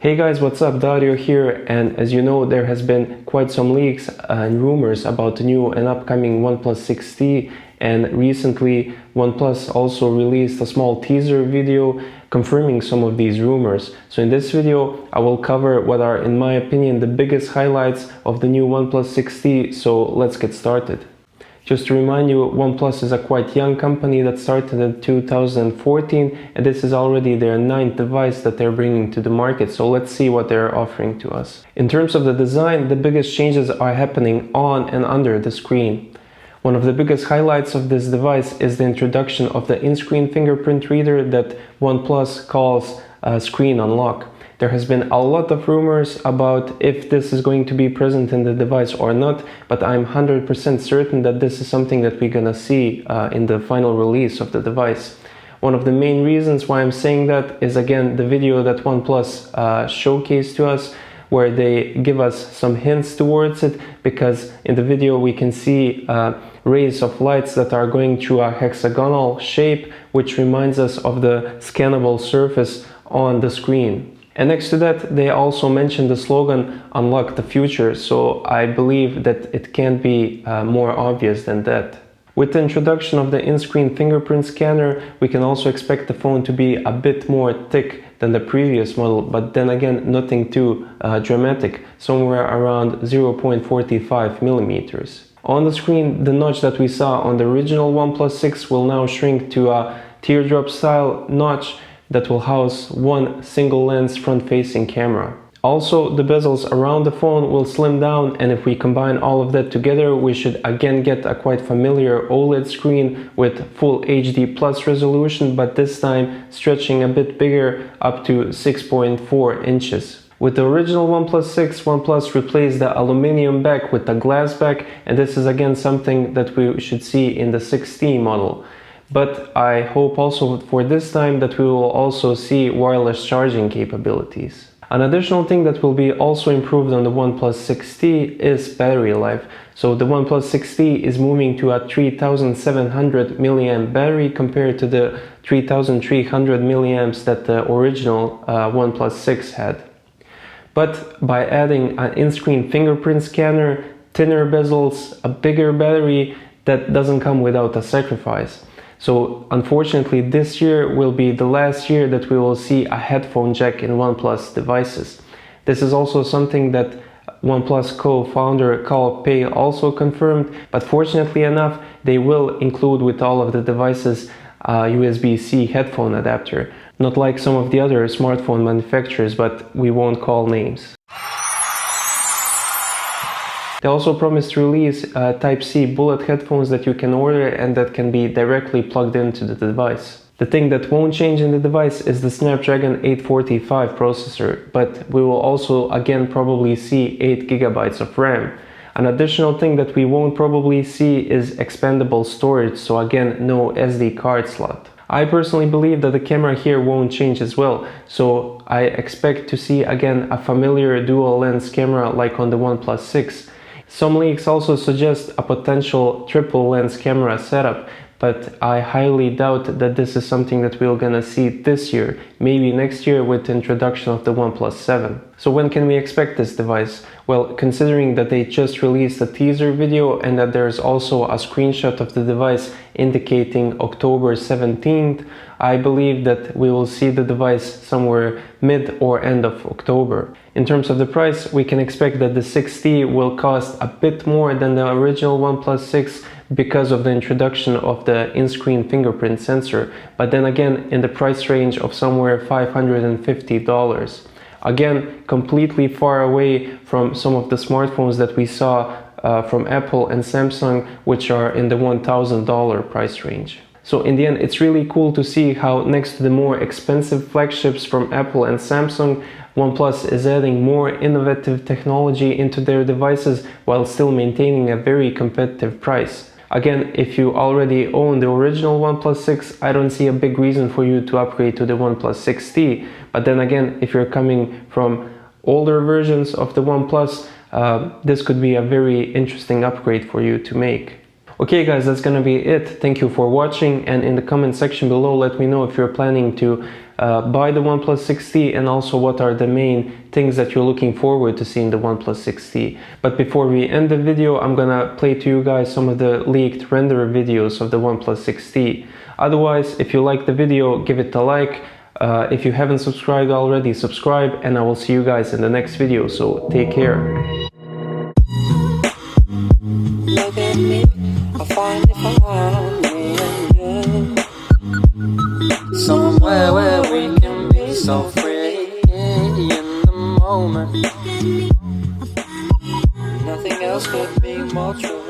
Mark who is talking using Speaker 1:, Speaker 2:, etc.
Speaker 1: Hey guys, what's up? Dario here, and as you know, there has been quite some leaks and rumors about the new and upcoming OnePlus 6T, and recently OnePlus also released a small teaser video confirming some of these rumors. So in this video, I will cover what are, in my opinion, the biggest highlights of the new OnePlus 6T, so let's get started. Just to remind you, OnePlus is a quite young company that started in 2014, and this is already their 9th device that they're bringing to the market, so let's see what they're offering to us. In terms of the design, the biggest changes are happening on and under the screen. One of the biggest highlights of this device is the introduction of the in-screen fingerprint reader that OnePlus calls Screen Unlock. There has been a lot of rumors about if this is going to be present in the device or not, but I'm 100% certain that this is something that we're gonna see in the final release of the device. One of the main reasons why I'm saying that is, again, the video that OnePlus showcased to us, where they give us some hints towards it, because in the video we can see rays of lights that are going through a hexagonal shape, which reminds us of the scannable surface on the screen. And next to that, they also mentioned the slogan, "Unlock the future," so I believe that it can't be more obvious than that. With the introduction of the in-screen fingerprint scanner, we can also expect the phone to be a bit more thick than the previous model, but then again, nothing too dramatic, somewhere around 0.45 millimeters. On the screen, the notch that we saw on the original OnePlus 6 will now shrink to a teardrop style notch that will house one single lens front-facing camera. Also, the bezels around the phone will slim down, and if we combine all of that together, we should again get a quite familiar OLED screen with full HD plus resolution, but this time stretching a bit bigger, up to 6.4 inches. With the original OnePlus 6, OnePlus replaced the aluminum back with the glass back, and this is again something that we should see in the 6T model. But I hope also for this time that we will also see wireless charging capabilities. An additional thing that will be also improved on the OnePlus 6T is battery life. So the OnePlus 6T is moving to a 3700 mAh battery compared to the 3300 mAh that the original OnePlus 6 had. But by adding an in-screen fingerprint scanner, thinner bezels, a bigger battery, that doesn't come without a sacrifice. So unfortunately, this year will be the last year that we will see a headphone jack in OnePlus devices. This is also something that OnePlus co-founder Carl Pei also confirmed, but fortunately enough, they will include with all of the devices a USB-C headphone adapter, not like some of the other smartphone manufacturers, but we won't call names. They also promised to release Type-C bullet headphones that you can order and that can be directly plugged into the device. The thing that won't change in the device is the Snapdragon 845 processor, but we will also again probably see 8 GB of RAM. An additional thing that we won't probably see is expandable storage, so again, no SD card slot. I personally believe that the camera here won't change as well, so I expect to see again a familiar dual lens camera like on the OnePlus 6. Some leaks also suggest a potential triple lens camera setup, but I highly doubt that this is something that we're gonna see this year, maybe next year with the introduction of the OnePlus 7. So when can we expect this device? Well, considering that they just released a teaser video and that there's also a screenshot of the device indicating October 17th, I believe that we will see the device somewhere mid or end of October. In terms of the price, we can expect that the 6T will cost a bit more than the original OnePlus 6 because of the introduction of the in-screen fingerprint sensor, but then again in the price range of somewhere $550. Again, completely far away from some of the smartphones that we saw from Apple and Samsung, which are in the $1,000 price range. So in the end, it's really cool to see how next to the more expensive flagships from Apple and Samsung, OnePlus is adding more innovative technology into their devices while still maintaining a very competitive price. Again, if you already own the original OnePlus 6, I don't see a big reason for you to upgrade to the OnePlus 6T. But then again, if you're coming from older versions of the OnePlus, this could be a very interesting upgrade for you to make. Okay guys, that's gonna be it. Thank you for watching, and in the comment section below let me know if you're planning to buy the OnePlus 6T, and also what are the main things that you're looking forward to seeing the OnePlus 6T. But before we end the video, I'm gonna play to you guys some of the leaked render videos of the OnePlus 6T. Otherwise, if you like the video, give it a like. If you haven't subscribed already, subscribe, and I will see you guys in the next video, so take care.
Speaker 2: Look at me, I finally found me and you. Somewhere where we can be so free in the moment. Nothing else could be more true.